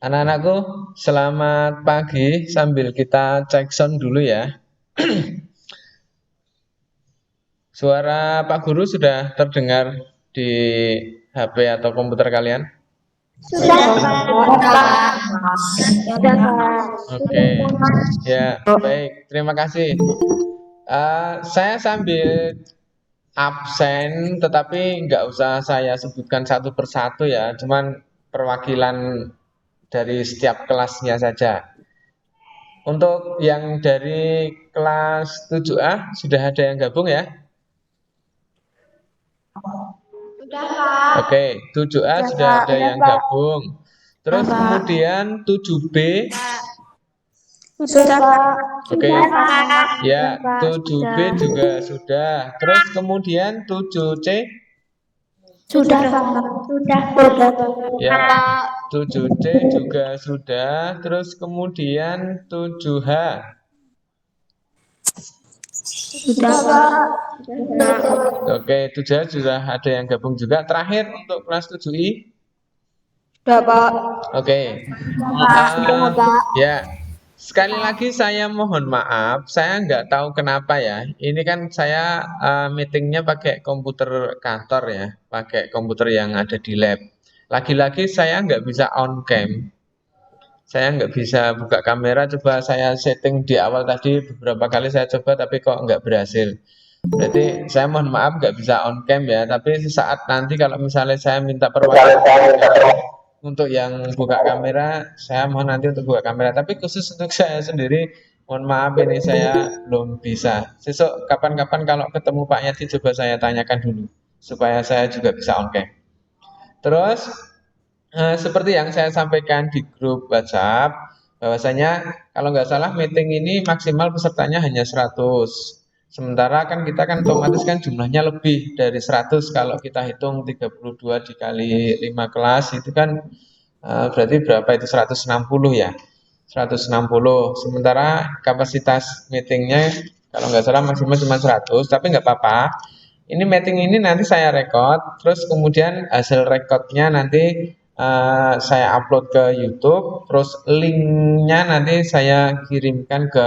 Anak-anakku, selamat pagi. Sambil kita cek sound dulu ya. Suara Pak Guru sudah terdengar di HP atau komputer kalian? Sudah, Pak. Sudah, Pak. Oke, ya baik. Terima kasih. Saya sambil absen, tetapi nggak usah saya sebutkan satu persatu ya. Cuman perwakilan dari setiap kelasnya saja. Untuk yang dari kelas 7A sudah ada yang gabung ya? Sudah, Pak. Oke, 7A sudah ada yang gabung. Terus kemudian 7B, Sudah, Pak. oke, Pak. ya 7B juga sudah. Terus kemudian 7C, Sudah, Pak. Sudah, ya 7C juga sudah. Terus kemudian 7H, Sudah, Pak. oke 7H sudah ada yang gabung juga. Terakhir untuk kelas 7I, Sudah, Pak. oke. Ya, sekali lagi saya mohon maaf, saya nggak tahu kenapa ya. Ini kan saya meetingnya pakai komputer kantor ya, pakai komputer yang ada di lab. Lagi-lagi saya nggak bisa on cam, saya nggak bisa buka kamera. Coba saya setting di awal tadi beberapa kali saya coba, tapi kok nggak berhasil. Berarti saya mohon maaf nggak bisa on cam ya. Tapi saat nanti kalau misalnya saya minta perwakilan untuk yang buka kamera, saya mohon nanti untuk buka kamera. Tapi khusus untuk saya sendiri, mohon maaf ini saya belum bisa. Besok kapan-kapan kalau ketemu Pak Yati coba saya tanyakan dulu supaya saya juga bisa on cam. Terus seperti yang saya sampaikan di grup WhatsApp, bahwasanya kalau nggak salah meeting ini maksimal pesertanya hanya 100. Sementara kan kita kan otomatis kan jumlahnya lebih dari 100 kalau kita hitung 32 dikali 5 kelas itu kan berarti berapa itu 160 ya. 160. Sementara kapasitas meetingnya kalau nggak salah maksimal cuma 100, tapi nggak apa-apa. Ini meeting ini nanti saya record, terus kemudian hasil recordnya nanti saya upload ke YouTube, terus linknya nanti saya kirimkan ke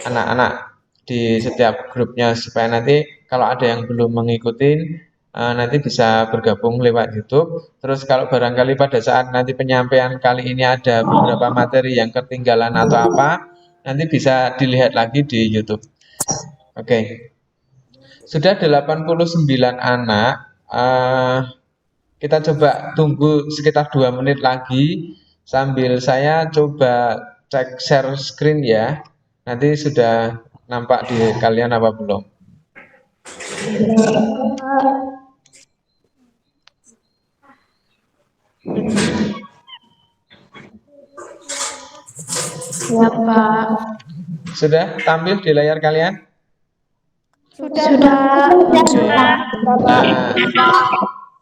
anak-anak di setiap grupnya supaya nanti kalau ada yang belum mengikuti nanti bisa bergabung lewat YouTube. Terus kalau barangkali pada saat nanti penyampaian kali ini ada beberapa materi yang ketinggalan atau apa, nanti bisa dilihat lagi di YouTube. Oke. Sudah 89 anak. Kita coba tunggu sekitar 2 menit lagi sambil saya coba cek share screen ya. Nanti sudah nampak di kalian apa belum? Ya, Pak. Sudah tampil di layar kalian? Sudah. Nah,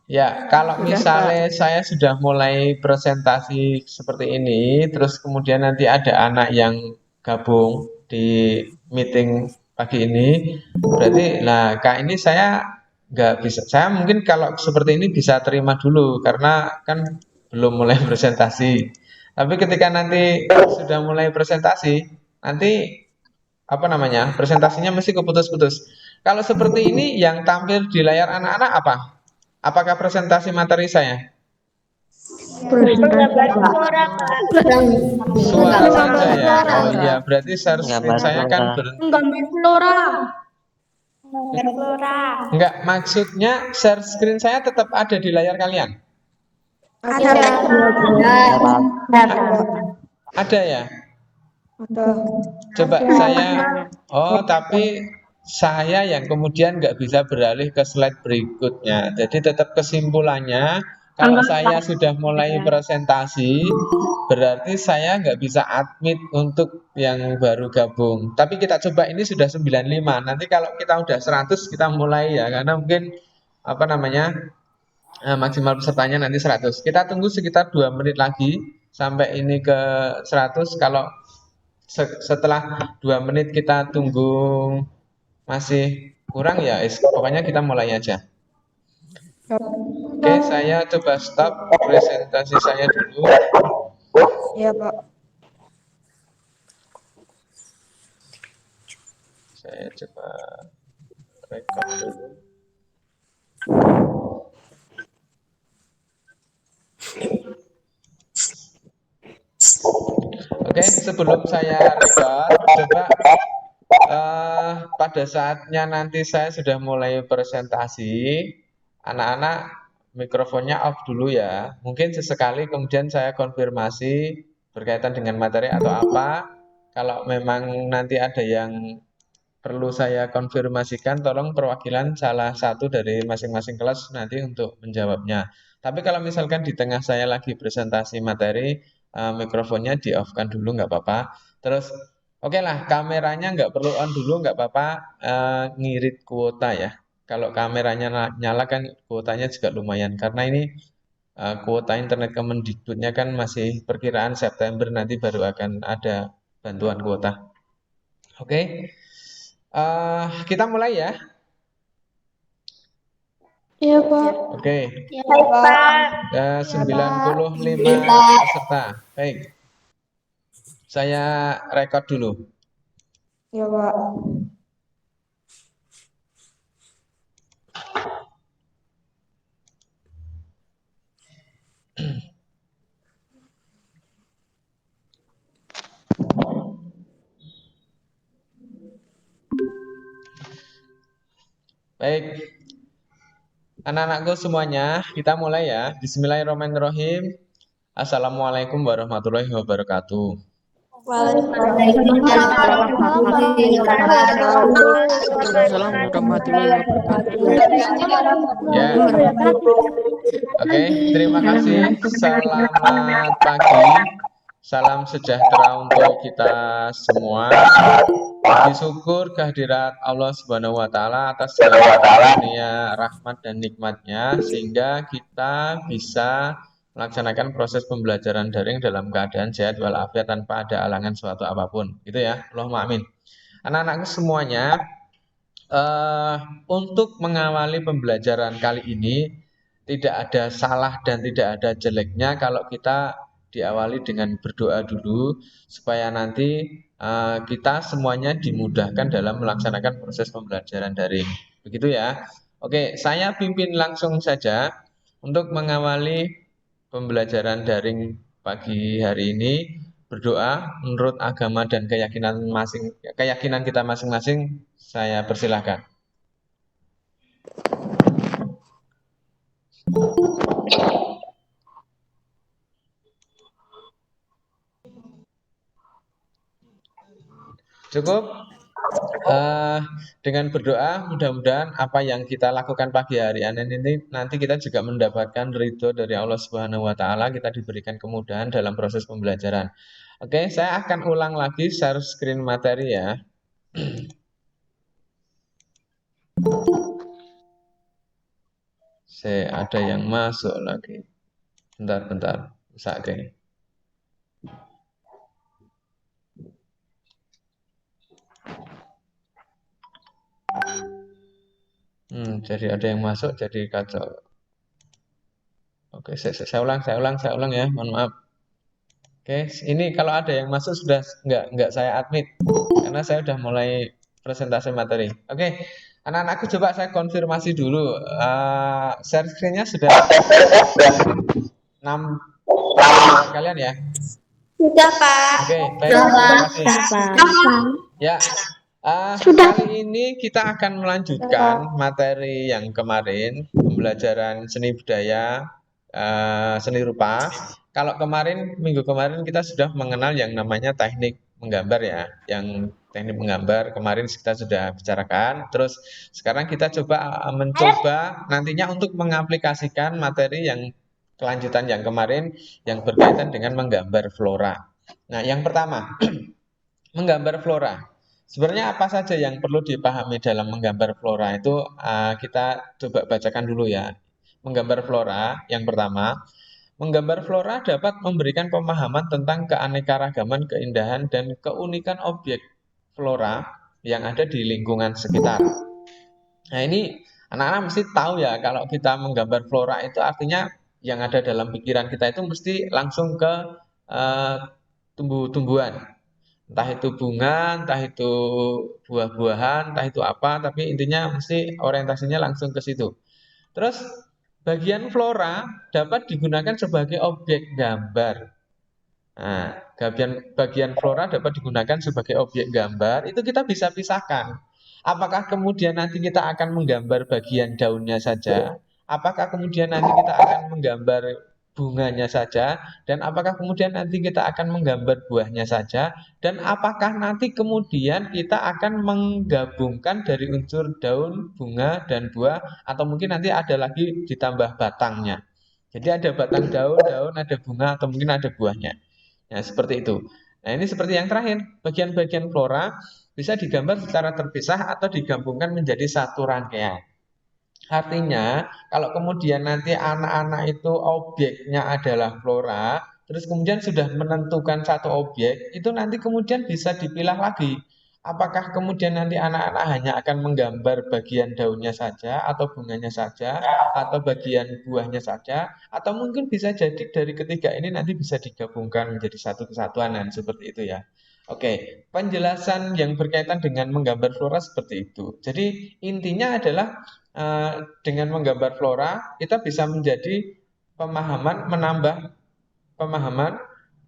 ya kalau misalnya saya sudah mulai presentasi seperti ini, terus kemudian nanti ada anak yang gabung di meeting pagi ini, berarti nah kak ini saya nggak bisa, saya mungkin kalau seperti ini bisa terima dulu karena kan belum mulai presentasi. Tapi ketika nanti sudah mulai presentasi, nanti apa namanya presentasinya mesti keputus-putus. Kalau seperti ini yang tampil di layar anak-anak apa? Apakah presentasi materi saya? Suara saja ya. Oh iya, berarti share screen saya kan berhenti. Enggak, maksudnya share screen saya tetap ada di layar kalian. Ada ya? Coba saya. Oh, tapi saya yang kemudian nggak bisa beralih ke slide berikutnya. Jadi tetap kesimpulannya, kalau saya sudah mulai presentasi, berarti saya nggak bisa admit untuk yang baru gabung. Tapi kita coba ini sudah 95. Nanti kalau kita udah 100 kita mulai ya, karena mungkin apa namanya maksimal pesertanya nanti 100. Kita tunggu sekitar 2 menit lagi sampai ini ke 100. Kalau setelah 2 menit kita tunggu masih kurang ya, pokoknya kita mulai aja. Oke, saya coba stop presentasi saya dulu. Iya, Pak. Saya coba record dulu. Oke, sebelum saya record, coba pada saatnya nanti saya sudah mulai presentasi, anak-anak mikrofonnya off dulu ya. Mungkin sesekali kemudian saya konfirmasi berkaitan dengan materi atau apa. Kalau memang nanti ada yang perlu saya konfirmasikan, tolong perwakilan salah satu dari masing-masing kelas nanti untuk menjawabnya. Tapi kalau misalkan di tengah saya lagi presentasi materi, mikrofonnya di-off-kan dulu nggak apa-apa. Terus, oke lah, kameranya nggak perlu on dulu nggak apa-apa, ngirit kuota ya. Kalau kameranya nyala kan kuotanya juga lumayan, karena ini kuota internet Kemendikbudnya kan masih perkiraan September nanti baru akan ada bantuan kuota. Oke. Kita mulai ya. Iya, Pak. Oke. Iya, Pak. 95 peserta. Baik. Saya rekod dulu. Iya, Pak. Baik. Anak-anakku semuanya, kita mulai ya. Bismillahirrahmanirrahim. Assalamualaikum warahmatullahi wabarakatuh. Waalaikumsalam warahmatullahi wabarakatuh. Ya. Oke, terima kasih. Selamat pagi. Salam sejahtera untuk kita semua. Puji syukur kehadirat Allah Subhanahu wa taala atas segala karunia, rahmat dan nikmatnya sehingga kita bisa melaksanakan proses pembelajaran daring dalam keadaan sehat walafiat tanpa ada halangan suatu apapun. Gitu ya. Allahumma amin. Anak-anakku semuanya, untuk mengawali pembelajaran kali ini tidak ada salah dan tidak ada jeleknya kalau kita diawali dengan berdoa dulu supaya nanti kita semuanya dimudahkan dalam melaksanakan proses pembelajaran daring. Begitu ya. Oke, saya pimpin langsung saja untuk mengawali pembelajaran daring pagi hari ini. Berdoa menurut agama dan keyakinan kita masing-masing. Saya persilahkan. Cukup? Dengan berdoa mudah-mudahan apa yang kita lakukan pagi hari ini nanti kita juga mendapatkan ridho dari Allah Subhanahu wa taala, kita diberikan kemudahan dalam proses pembelajaran. Oke, saya akan ulang lagi share screen materi ya. Ada yang masuk lagi. Bentar. Oke. Jadi ada yang masuk, jadi kacau. Oke, saya ulang ya, mohon maaf. Oke, ini kalau ada yang masuk sudah nggak saya admit, karena saya sudah mulai presentasi materi. Oke, anak-anakku coba saya konfirmasi dulu. Share screen-nya sudah 6 kalian ya? Sudah, Pak. Oke, baik, terima kasih. Ya, kali ini kita akan melanjutkan materi yang kemarin, pembelajaran seni budaya, seni rupa. Kalau minggu kemarin kita sudah mengenal yang namanya teknik menggambar ya. Yang teknik menggambar kemarin kita sudah bicarakan. Terus sekarang kita mencoba nantinya untuk mengaplikasikan materi yang kelanjutan yang kemarin yang berkaitan dengan menggambar flora. Nah, yang pertama, menggambar flora. Sebenarnya apa saja yang perlu dipahami dalam menggambar flora itu kita coba bacakan dulu ya. Menggambar flora yang pertama, menggambar flora dapat memberikan pemahaman tentang keanekaragaman, keindahan, dan keunikan objek flora yang ada di lingkungan sekitar. Nah, ini anak-anak mesti tahu ya, kalau kita menggambar flora itu artinya yang ada dalam pikiran kita itu mesti langsung ke eh, tumbuh-tumbuhan. Entah itu bunga, entah itu buah-buahan, entah itu apa, tapi intinya mesti orientasinya langsung ke situ. Terus bagian flora dapat digunakan sebagai objek gambar. Nah, bagian flora dapat digunakan sebagai objek gambar, itu kita bisa pisahkan. Apakah kemudian nanti kita akan menggambar bagian daunnya saja? Apakah kemudian nanti kita akan menggambar bunganya saja? Dan apakah kemudian nanti kita akan menggambar buahnya saja? Dan apakah nanti kemudian kita akan menggabungkan dari unsur daun, bunga, dan buah? Atau mungkin nanti ada lagi ditambah batangnya. Jadi ada batang daun, ada bunga, atau mungkin ada buahnya. Nah, seperti itu. Nah, ini seperti yang terakhir, bagian-bagian flora bisa digambar secara terpisah atau digabungkan menjadi satu rangkaian. Artinya, kalau kemudian nanti anak-anak itu objeknya adalah flora, terus kemudian sudah menentukan satu objek, itu nanti kemudian bisa dipilah lagi. Apakah kemudian nanti anak-anak hanya akan menggambar bagian daunnya saja, atau bunganya saja, atau bagian buahnya saja, atau mungkin bisa jadi dari ketiga ini nanti bisa digabungkan menjadi satu kesatuan, dan seperti itu ya. Oke, penjelasan yang berkaitan dengan menggambar flora seperti itu. Jadi intinya adalah dengan menggambar flora, kita bisa menjadi menambah pemahaman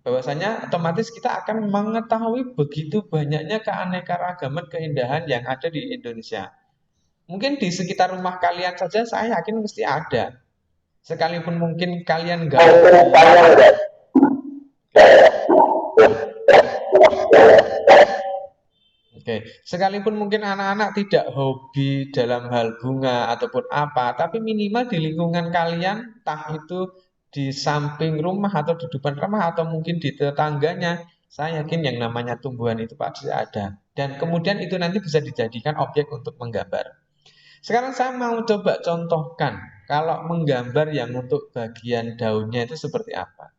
bahwasanya otomatis kita akan mengetahui begitu banyaknya keanekaragaman keindahan yang ada di Indonesia. Mungkin di sekitar rumah kalian saja saya yakin mesti ada. Sekalipun mungkin kalian nggak Oke, sekalipun mungkin anak-anak tidak hobi dalam hal bunga ataupun apa, tapi minimal di lingkungan kalian, entah itu di samping rumah atau di depan rumah atau mungkin di tetangganya, saya yakin yang namanya tumbuhan itu pasti ada. Dan kemudian itu nanti bisa dijadikan objek untuk menggambar. Sekarang saya mau coba contohkan kalau menggambar yang untuk bagian daunnya itu seperti apa.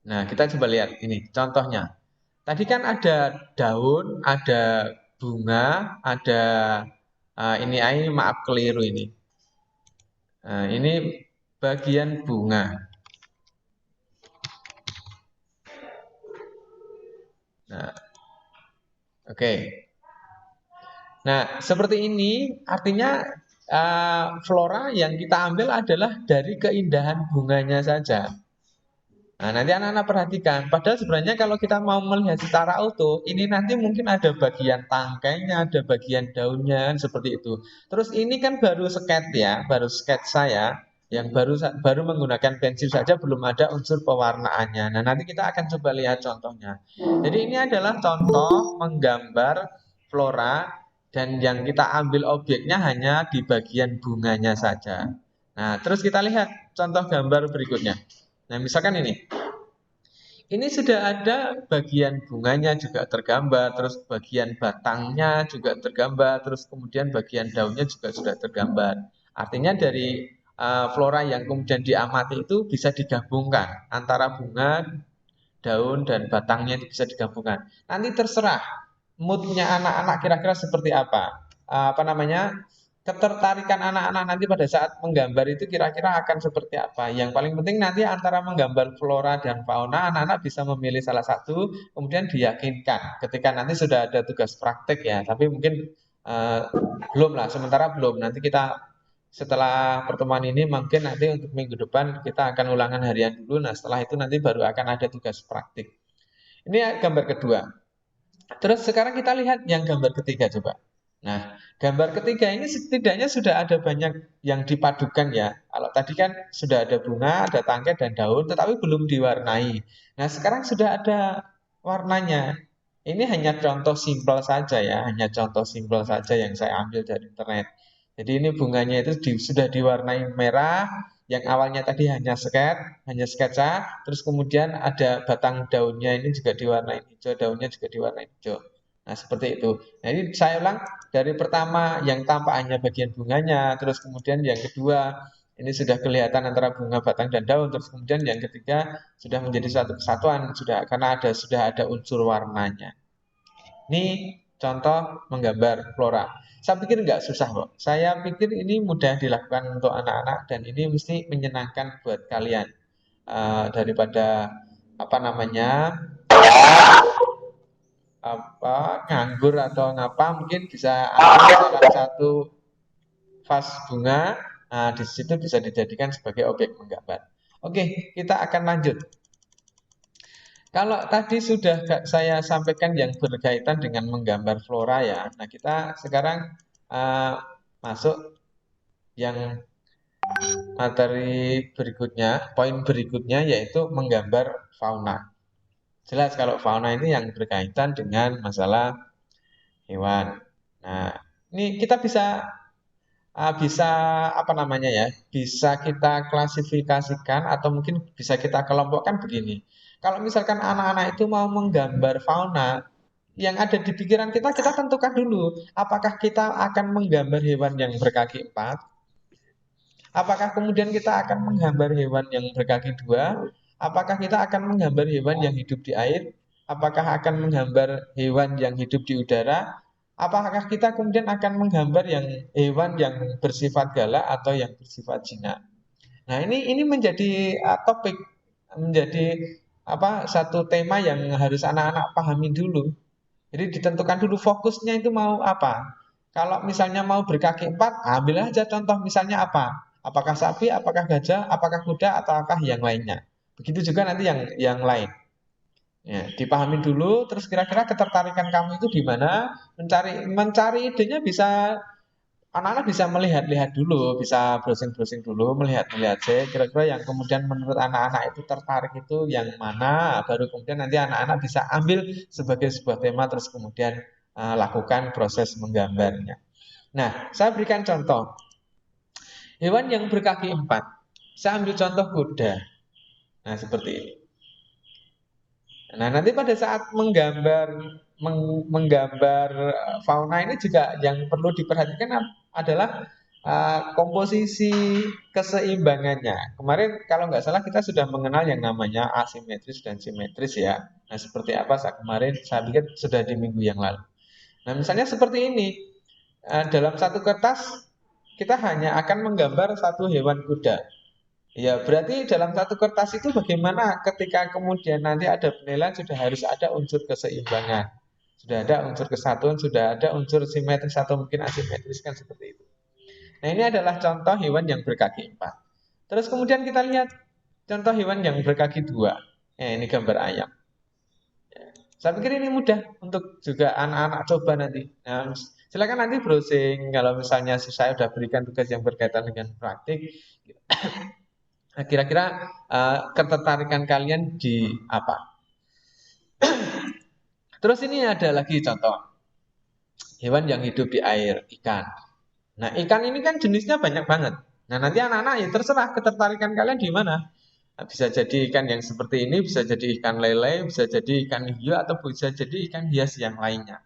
Nah, kita coba lihat ini contohnya. Tadi kan ada daun, ada bunga, ada ini maaf keliru ini. Ini bagian bunga. Nah, oke. Nah, seperti ini artinya flora yang kita ambil adalah dari keindahan bunganya saja. Nah, nanti anak-anak perhatikan. Padahal sebenarnya kalau kita mau melihat secara utuh, ini nanti mungkin ada bagian tangkainya, ada bagian daunnya, seperti itu. Terus ini kan baru sket ya, baru sketsa ya, yang baru menggunakan pensil saja belum ada unsur pewarnaannya. Nah, nanti kita akan coba lihat contohnya. Jadi ini adalah contoh menggambar flora dan yang kita ambil objeknya hanya di bagian bunganya saja. Nah, terus kita lihat contoh gambar berikutnya. Nah, misalkan ini sudah ada bagian bunganya juga tergambar, terus bagian batangnya juga tergambar, terus kemudian bagian daunnya juga sudah tergambar. Artinya dari flora yang kemudian diamati itu bisa digabungkan antara bunga, daun, dan batangnya itu bisa digabungkan. Nanti terserah moodnya anak-anak kira-kira seperti apa. Apa namanya? Ketertarikan anak-anak nanti pada saat menggambar itu kira-kira akan seperti apa. Yang paling penting nanti antara menggambar flora dan fauna, anak-anak bisa memilih salah satu, kemudian diyakinkan ketika nanti sudah ada tugas praktek ya. Tapi mungkin eh, belum lah, sementara belum. Nanti kita setelah pertemuan ini mungkin nanti untuk minggu depan kita akan ulangan harian dulu. Nah, setelah itu nanti baru akan ada tugas praktik. Ini gambar kedua. Terus sekarang kita lihat yang gambar ketiga coba. Nah, gambar ketiga ini setidaknya sudah ada banyak yang dipadukan ya. Kalau tadi kan sudah ada bunga, ada tangkai dan daun, tetapi belum diwarnai. Nah, sekarang sudah ada warnanya. Ini hanya contoh simpel saja ya, hanya contoh simpel saja yang saya ambil dari internet. Jadi ini bunganya itu sudah diwarnai merah, yang awalnya tadi hanya sketsa, terus kemudian ada batang daunnya ini juga diwarnai hijau, daunnya juga diwarnai hijau. Nah, seperti itu. Nah, ini saya ulang dari pertama yang tampak hanya bagian bunganya, terus kemudian yang kedua ini sudah kelihatan antara bunga, batang, dan daun, terus kemudian yang ketiga sudah menjadi satu kesatuan, karena sudah ada unsur warnanya. Ini contoh menggambar flora. Saya pikir nggak susah kok. Saya pikir ini mudah dilakukan untuk anak-anak dan ini mesti menyenangkan buat kalian. daripada apa namanya nganggur atau ngapa, mungkin bisa ambil salah satu vas bunga. Nah, di situ bisa dijadikan sebagai objek menggambar. Oke, kita akan lanjut. Kalau tadi sudah saya sampaikan yang berkaitan dengan menggambar flora ya. Nah, kita sekarang masuk yang materi berikutnya, poin berikutnya yaitu menggambar fauna. Jelas kalau fauna ini yang berkaitan dengan masalah hewan. Nah, ini kita bisa apa namanya ya? Bisa kita klasifikasikan atau mungkin bisa kita kelompokkan begini. Kalau misalkan anak-anak itu mau menggambar fauna, yang ada di pikiran kita tentukan dulu, apakah kita akan menggambar hewan yang berkaki empat, apakah kemudian kita akan menggambar hewan yang berkaki dua, apakah kita akan menggambar hewan yang hidup di air, apakah akan menggambar hewan yang hidup di udara, apakah kita kemudian akan menggambar yang hewan yang bersifat galak atau yang bersifat jinak. Nah, ini menjadi topik, menjadi satu tema yang harus anak-anak pahami dulu. Jadi ditentukan dulu fokusnya itu mau apa. Kalau misalnya mau berkaki empat, ambil aja contoh misalnya apa. Apakah sapi, apakah gajah, apakah kuda, ataukah yang lainnya. Begitu juga nanti yang lain. Ya, dipahami dulu, terus kira-kira ketertarikan kamu itu di mana? Mencari idenya bisa. Anak-anak bisa melihat-lihat dulu, bisa browsing-browsing dulu, melihat-melihat sih, kira-kira yang kemudian menurut anak-anak itu tertarik itu yang mana, baru kemudian nanti anak-anak bisa ambil sebagai sebuah tema, terus kemudian lakukan proses menggambarnya. Nah, saya berikan contoh, hewan yang berkaki empat, saya ambil contoh kuda. Nah, seperti ini. Nah, nanti pada saat menggambar fauna ini juga yang perlu diperhatikan adalah komposisi keseimbangannya. Kemarin kalau nggak salah kita sudah mengenal yang namanya asimetris dan simetris ya. Nah, seperti apa saat kemarin saya pikir sudah di minggu yang lalu. Nah, misalnya seperti ini. Dalam satu kertas kita hanya akan menggambar satu hewan kuda. Ya, berarti dalam satu kertas itu bagaimana ketika kemudian nanti ada penilaian sudah harus ada unsur keseimbangan. Sudah ada unsur kesatuan, sudah ada unsur simetris atau mungkin asimetris kan seperti itu. Nah, ini adalah contoh hewan yang berkaki empat. Terus kemudian kita lihat contoh hewan yang berkaki dua. Ini gambar ayam. Saya pikir ini mudah untuk juga anak-anak coba nanti. Nah, silakan nanti browsing kalau misalnya saya sudah berikan tugas yang berkaitan dengan praktik. Nah, kira-kira ketertarikan kalian di apa? Terus ini ada lagi contoh hewan yang hidup di air, ikan. Nah, ikan ini kan jenisnya banyak banget. Nah, nanti anak-anak ya terserah ketertarikan kalian di mana. Nah, bisa jadi ikan yang seperti ini, bisa jadi ikan lele, bisa jadi ikan hiu, atau bisa jadi ikan hias yang lainnya.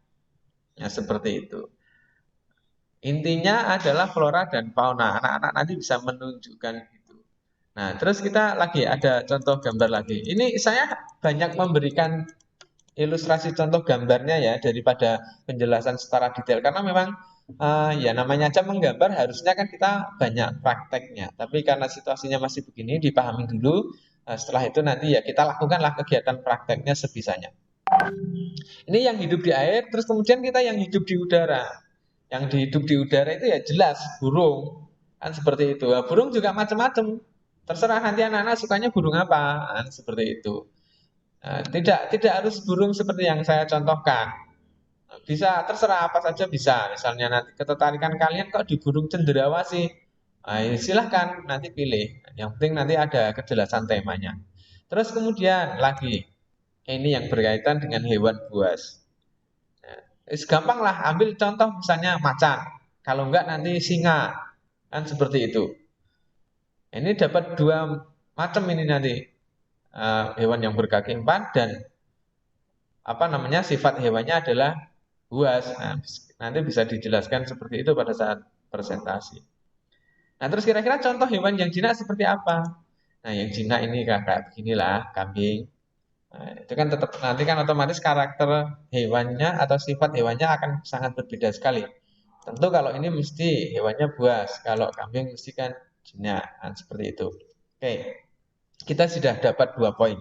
Ya, seperti itu. Intinya adalah flora dan fauna. Anak-anak nanti bisa menunjukkan itu. Nah, terus kita lagi ada contoh gambar lagi. Ini saya banyak memberikan ilustrasi contoh gambarnya ya daripada penjelasan secara detail karena memang ya namanya aja menggambar harusnya kan kita banyak prakteknya. Tapi karena situasinya masih begini dipahami dulu. Setelah itu nanti ya kita lakukanlah kegiatan prakteknya sebisanya. Ini yang hidup di air, terus kemudian kita yang hidup di udara. Yang hidup di udara itu ya jelas burung, kan seperti itu. Nah, burung juga macam-macam. Terserah nanti anak-anak sukanya burung apa, kan seperti itu. Nah, tidak harus burung seperti yang saya contohkan. Bisa terserah apa saja bisa. Misalnya nanti ketertarikan kalian kok di burung cenderawasih. Nah, ya silahkan nanti pilih. Yang penting nanti ada kejelasan temanya. Terus kemudian lagi ini yang berkaitan dengan hewan buas. Gampang lah, ambil contoh misalnya macan. Kalau enggak nanti singa. Kan seperti itu. Ini dapat dua macam ini nanti. Hewan yang berkaki empat dan apa namanya sifat hewannya adalah buas. Nah, nanti bisa dijelaskan seperti itu pada saat presentasi. Nah, terus kira-kira contoh hewan yang jinak seperti apa? Nah, yang jinak ini kayak beginilah, kambing. Nah, itu kan tetap nanti kan otomatis karakter hewannya atau sifat hewannya akan sangat berbeda sekali. Tentu kalau ini mesti hewannya buas, kalau kambing mesti kan jinak, kan seperti itu. Oke. Kita sudah dapat 2 poin,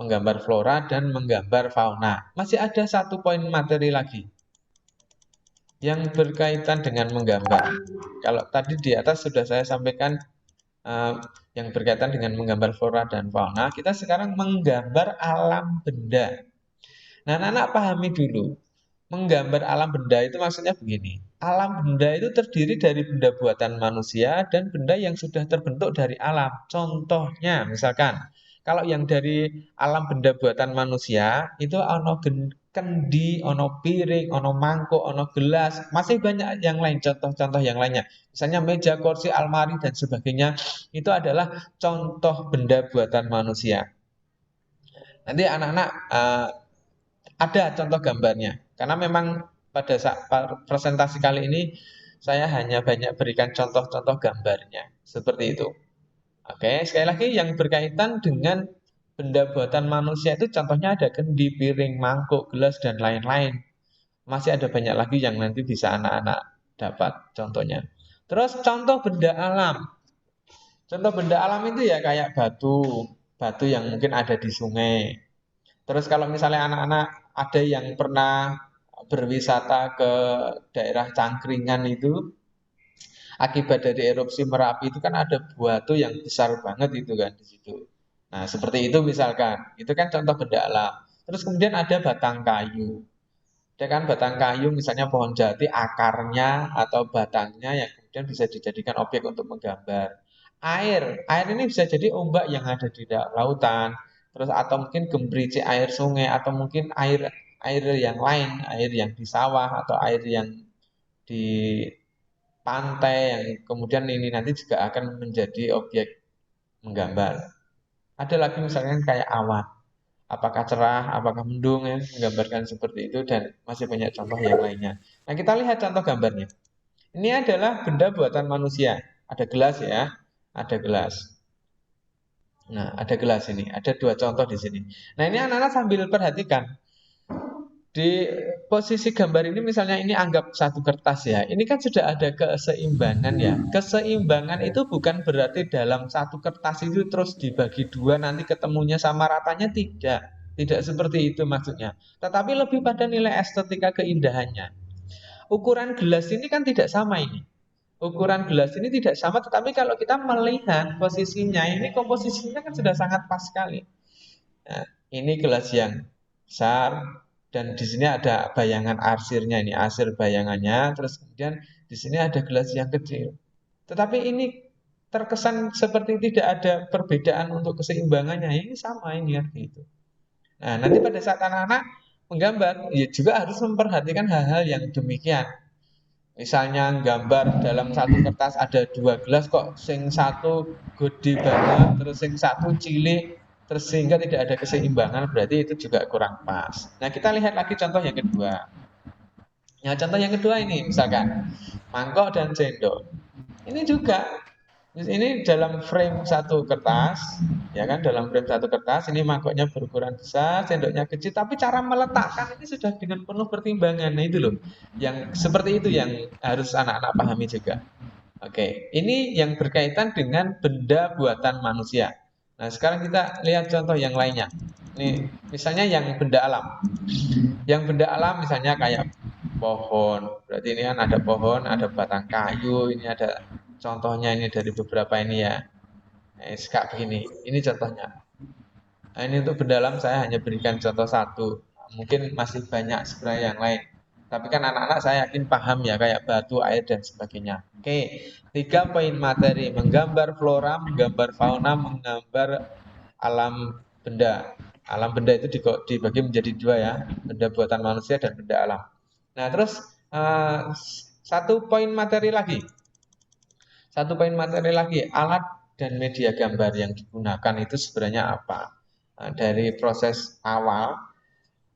menggambar flora dan menggambar fauna. Masih ada 1 poin materi lagi yang berkaitan dengan menggambar. Kalau tadi di atas sudah saya sampaikan yang berkaitan dengan menggambar flora dan fauna, kita sekarang menggambar alam benda. Nah, anak-anak pahami dulu. Menggambar alam benda itu maksudnya begini. Alam benda itu terdiri dari benda buatan manusia dan benda yang sudah terbentuk dari alam. Contohnya, misalkan, kalau yang dari alam benda buatan manusia, itu ono kendi, ono piring, ono mangkuk, ono gelas, masih banyak yang lain, contoh-contoh yang lainnya. Misalnya meja, kursi, almari, dan sebagainya, itu adalah contoh benda buatan manusia. Nanti anak-anak ada contoh gambarnya. Karena memang pada saat presentasi kali ini saya hanya banyak berikan contoh-contoh gambarnya. Seperti itu. Oke, sekali lagi yang berkaitan dengan benda buatan manusia itu contohnya ada kendi, piring, mangkuk, gelas, dan lain-lain. Masih ada banyak lagi yang nanti bisa anak-anak dapat contohnya. Terus contoh benda alam. Contoh benda alam itu ya kayak batu, batu yang mungkin ada di sungai. Terus kalau misalnya anak-anak ada yang pernah berwisata ke daerah Cangkringan itu, akibat dari erupsi Merapi itu kan ada batu yang besar banget itu kan di situ. Nah, seperti itu misalkan. Itu kan contoh benda alam. Terus kemudian ada batang kayu. Ada kan batang kayu misalnya pohon jati akarnya atau batangnya yang kemudian bisa dijadikan objek untuk menggambar. Air ini bisa jadi ombak yang ada di lautan, terus atau mungkin gemerici air sungai atau mungkin air air yang lain, air yang di sawah atau air yang di pantai yang kemudian ini nanti juga akan menjadi objek menggambar. Ada lagi misalnya kayak awan. Apakah cerah, apakah mendung ya, menggambarkan seperti itu dan masih banyak contoh yang lainnya. Nah, kita lihat contoh gambarnya. Ini adalah benda buatan manusia. Ada gelas ya, ada gelas. Nah, ada gelas ini, ada 2 contoh di sini. Nah, ini anak-anak sambil perhatikan. Di posisi gambar ini misalnya ini anggap 1 kertas ya. Ini kan sudah ada keseimbangan ya. Keseimbangan itu bukan berarti dalam 1 kertas itu terus dibagi 2 nanti ketemunya sama ratanya, tidak. Tidak seperti itu maksudnya. Tetapi lebih pada nilai estetika keindahannya. Ukuran gelas ini kan tidak sama ini. Ukuran gelas ini tidak sama, tetapi kalau kita melihat posisinya, ini komposisinya kan sudah sangat pas sekali. Nah, ini gelas yang besar dan di sini ada bayangan arsirnya, ini arsir bayangannya, terus kemudian di sini ada gelas yang kecil. Tetapi ini terkesan seperti tidak ada perbedaan untuk keseimbangannya. Ini sama ini arti itu. Nah, nanti pada saat anak-anak menggambar, ya juga harus memperhatikan hal-hal yang demikian. Misalnya gambar dalam 1 kertas ada 2 gelas kok sing satu gede banget, terus sing satu cilik, terus sehingga tidak ada keseimbangan, berarti itu juga kurang pas. Nah, kita lihat lagi contoh yang kedua. Nah, contoh yang kedua ini misalkan mangkok dan sendok. Ini juga ini dalam frame 1 kertas, ya kan? Dalam frame 1 kertas, ini mangkoknya berukuran besar, sendoknya kecil, tapi cara meletakkan ini sudah dengan penuh pertimbangan. Nah, itu loh, yang seperti itu yang harus anak-anak pahami juga. Oke, ini yang berkaitan dengan benda buatan manusia. Nah, sekarang kita lihat contoh yang lainnya. Ini misalnya yang benda alam. Yang benda alam misalnya kayak pohon. Berarti ini kan ada pohon, ada batang kayu, ini ada contohnya ini dari beberapa ini ya. Nah, kayak begini. Ini contohnya. Nah, ini untuk benda alam saya hanya berikan contoh 1. Mungkin masih banyak sebenarnya yang lain. Tapi kan anak-anak saya yakin paham ya kayak batu, air dan sebagainya. Oke, 3 poin materi: menggambar flora, menggambar fauna, menggambar alam benda. Alam benda itu dibagi menjadi 2 ya, benda buatan manusia dan benda alam. Nah, terus 1 poin materi lagi. 1 poin materi lagi, alat dan media gambar yang digunakan itu sebenarnya apa? Nah, dari proses awal,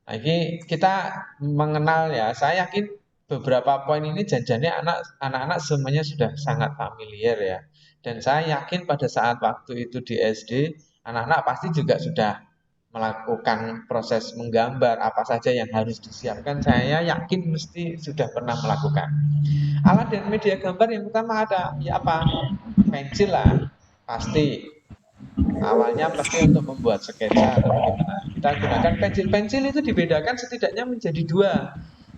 nah ini kita mengenal ya, saya yakin beberapa poin ini janjinya anak-anak semuanya sudah sangat familiar ya. Dan saya yakin pada saat waktu itu di SD, anak-anak pasti juga sudah melakukan proses menggambar apa saja yang harus disiapkan. Saya yakin mesti sudah pernah melakukan. Alat dan media gambar yang pertama ada ya apa? Pensil lah, pasti. Awalnya pasti untuk membuat sketsa atau bagaimana. Kita gunakan pensil. Pensil itu dibedakan setidaknya menjadi dua.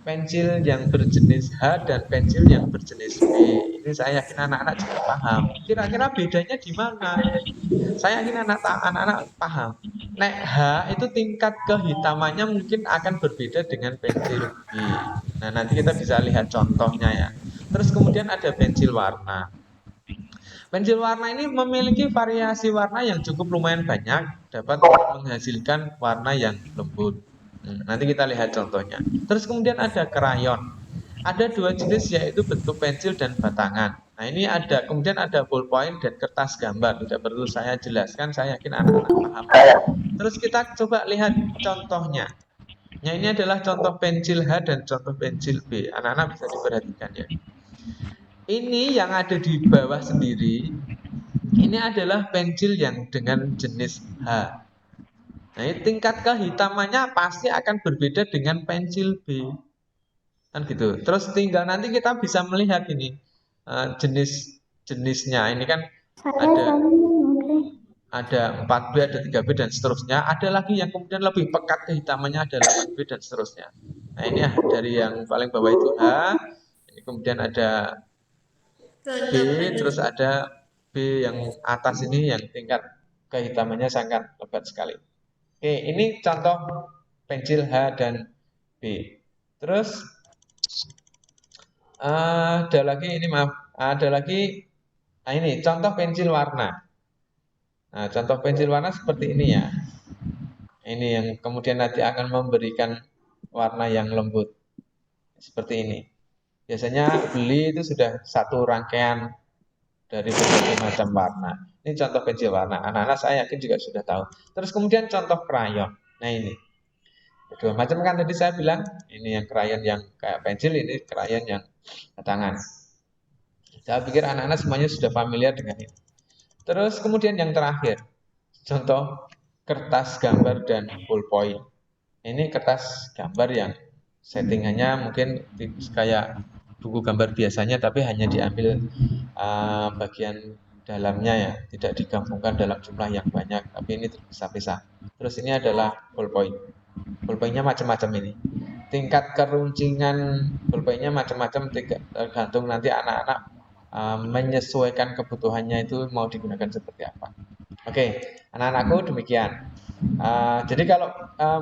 Pensil yang berjenis H dan pensil yang berjenis B. Ini saya yakin anak-anak juga paham. Kira-kira bedanya di mana? Saya yakin anak-anak paham. Nek H itu tingkat kehitamannya mungkin akan berbeda dengan pensil B. Nah, nanti kita bisa lihat contohnya ya. Terus kemudian ada pensil warna. Pensil warna ini memiliki variasi warna yang cukup lumayan banyak, dapat menghasilkan warna yang lembut. Nanti kita lihat contohnya. Terus kemudian ada krayon. Ada dua jenis yaitu bentuk pensil dan batangan. Nah ini ada, kemudian ada ballpoint dan kertas gambar. Tidak perlu saya jelaskan, saya yakin anak-anak paham. Terus kita coba lihat contohnya. Nah ini adalah contoh pensil H dan contoh pensil B. Anak-anak bisa diperhatikan ya. Ini yang ada di bawah sendiri, ini adalah pensil yang dengan jenis H. Nah, tingkat kehitamannya pasti akan berbeda dengan pensil B. Kan gitu. Terus tinggal nanti kita bisa melihat ini jenis-jenisnya. Ini kan ada 4B, ada 3B dan seterusnya. Ada lagi yang kemudian lebih pekat kehitamannya, ada 8B dan seterusnya. Nah, ini dari yang paling bawah itu H, ini kemudian ada B, terus ada B yang atas ini yang tingkat kehitamannya sangat lebat sekali. Oke, ini contoh pensil H dan B. Terus ada lagi ini maaf, ada lagi. Nah ini contoh pensil warna. Nah contoh pensil warna seperti ini ya. Ini yang kemudian nanti akan memberikan warna yang lembut seperti ini. Biasanya beli itu sudah satu rangkaian dari berbagai macam warna. Ini contoh pensil warna. Anak-anak saya yakin juga sudah tahu. Terus kemudian contoh krayon. Nah ini. Dua macam kan tadi saya bilang. Ini yang krayon yang kayak pensil, ini krayon yang tangan. Saya pikir anak-anak semuanya sudah familiar dengan ini. Terus kemudian yang terakhir. Contoh kertas gambar dan ballpoint. Ini kertas gambar yang settingannya mungkin kayak buku gambar biasanya, tapi hanya diambil bagian dalamnya ya, tidak digabungkan dalam jumlah yang banyak, tapi ini terpisah-pisah. Terus ini adalah ballpoint. Ballpointnya macam-macam ini. Tingkat keruncingan ballpointnya macam-macam, tergantung nanti anak-anak menyesuaikan kebutuhannya itu mau digunakan seperti apa. Oke, anak-anakku demikian. Jadi kalau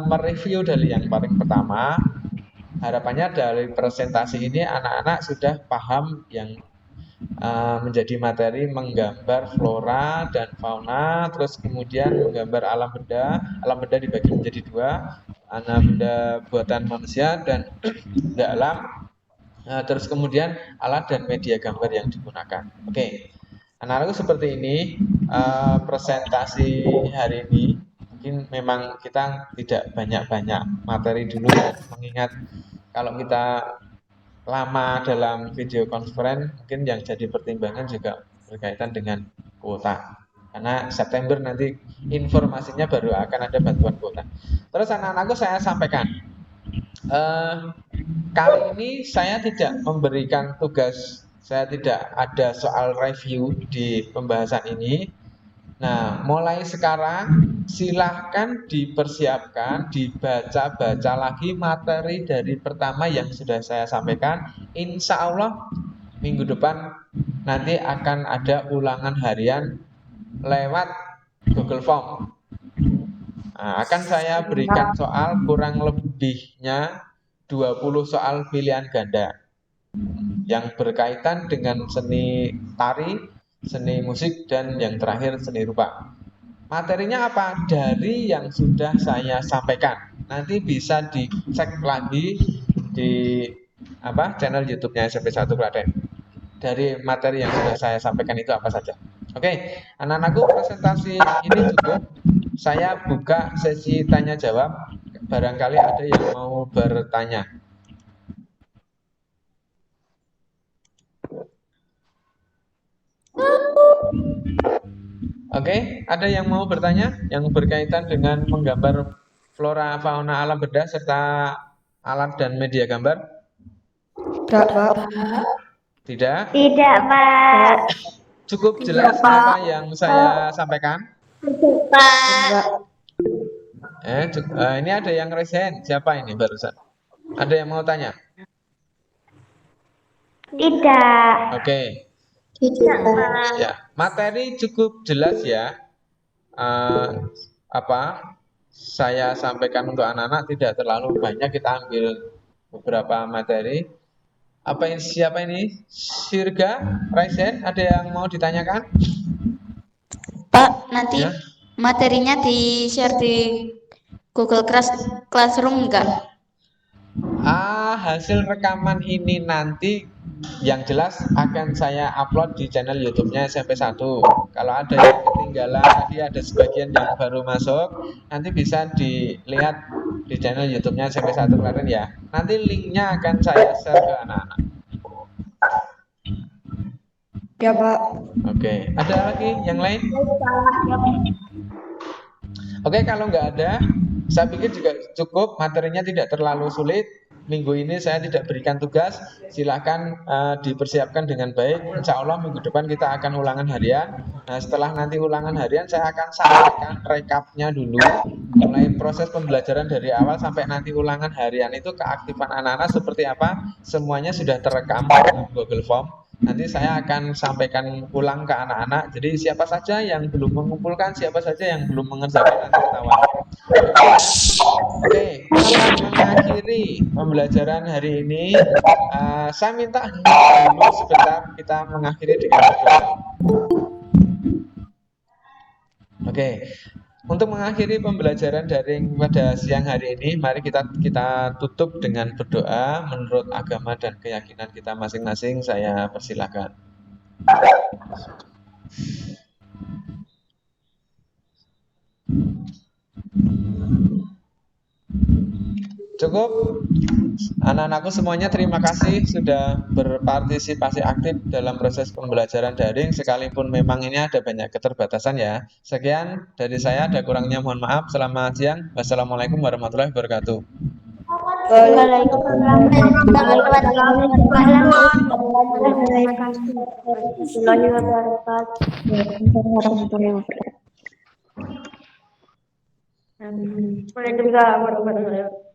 mereview dari yang paling pertama, harapannya dari presentasi ini anak-anak sudah paham yang menjadi materi menggambar flora dan fauna, terus kemudian menggambar alam benda. Alam benda dibagi menjadi dua, alam benda buatan manusia dan benda alam. Terus kemudian alat dan media gambar yang digunakan. Oke, anak-anakku seperti ini presentasi hari ini. Mungkin memang kita tidak banyak-banyak materi dulu ya, mengingat kalau kita lama dalam video conference, mungkin yang jadi pertimbangan juga berkaitan dengan kuota. Karena September nanti informasinya baru akan ada bantuan kuota. Terus anak-anakku saya sampaikan, kali ini saya tidak memberikan tugas, saya tidak ada soal review di pembahasan ini. Nah, mulai sekarang silahkan dipersiapkan, dibaca-baca lagi materi dari pertama yang sudah saya sampaikan. Insya Allah minggu depan nanti akan ada ulangan harian lewat Google Form. Nah, akan saya berikan soal kurang lebihnya 20 soal pilihan ganda yang berkaitan dengan seni tari, seni musik, dan yang terakhir seni rupa. Materinya apa? Dari yang sudah saya sampaikan. Nanti bisa dicek lagi di channel YouTube-nya SMP1 Klaten. Dari materi yang sudah saya sampaikan itu apa saja. Oke, anak-anakku presentasi ini cukup. Saya buka sesi tanya jawab. Barangkali ada yang mau bertanya. Oke, ada yang mau bertanya yang berkaitan dengan menggambar flora fauna alam benda serta alat dan media gambar? Tidak, Pak. Tidak? Tidak, Pak. Cukup jelas apa yang saya sampaikan? Pak. Ini ada yang resen. Siapa ini barusan? Ada yang mau tanya? Tidak. Oke. Tidak. Ya, materi cukup jelas ya. Eh, apa? Saya sampaikan untuk anak-anak tidak terlalu banyak, kita ambil beberapa materi. Siapa ini? Sirga, Raisen, ada yang mau ditanyakan? Pak, nanti Ya. materinya di-share di Google Classroom enggak? Hasil rekaman ini nanti yang jelas akan saya upload di channel YouTube-nya SMP 1. Kalau ada yang ketinggalan, tadi ada sebagian yang baru masuk, nanti bisa dilihat di channel YouTube-nya SMP 1 kemarin ya. Nanti linknya akan saya share ke anak-anak. Ya, Pak. Oke, ada lagi yang lain? Oke, kalau nggak ada, saya pikir juga cukup, materinya tidak terlalu sulit. Minggu ini saya tidak berikan tugas, silakan dipersiapkan dengan baik. Insya Allah minggu depan kita akan ulangan harian. Nah, setelah nanti ulangan harian, saya akan sampaikan rekapnya dulu, mulai proses pembelajaran dari awal sampai nanti ulangan harian itu keaktifan anak-anak seperti apa, semuanya sudah terekam dalam Google Form. Nanti saya akan sampaikan ulang ke anak-anak. Jadi siapa saja yang belum mengumpulkan, siapa saja yang belum mengerjakan nanti ketahuan. Oke, kita mengakhiri pembelajaran hari ini. Saya minta dulu sebentar kita mengakhiri dengan berdoa. Oke, untuk mengakhiri pembelajaran daring pada siang hari ini, mari kita tutup dengan berdoa menurut agama dan keyakinan kita masing-masing. Saya persilakan. Cukup? Anak-anakku semuanya terima kasih sudah berpartisipasi aktif dalam proses pembelajaran daring, sekalipun memang ini ada banyak keterbatasan ya. Sekian dari saya, ada kurangnya mohon maaf. Selamat siang. Wassalamualaikum warahmatullahi wabarakatuh. Waalaikumsalam warahmatullahi wabarakatuh. Waalaikumsalam warahmatullahi wabarakatuh.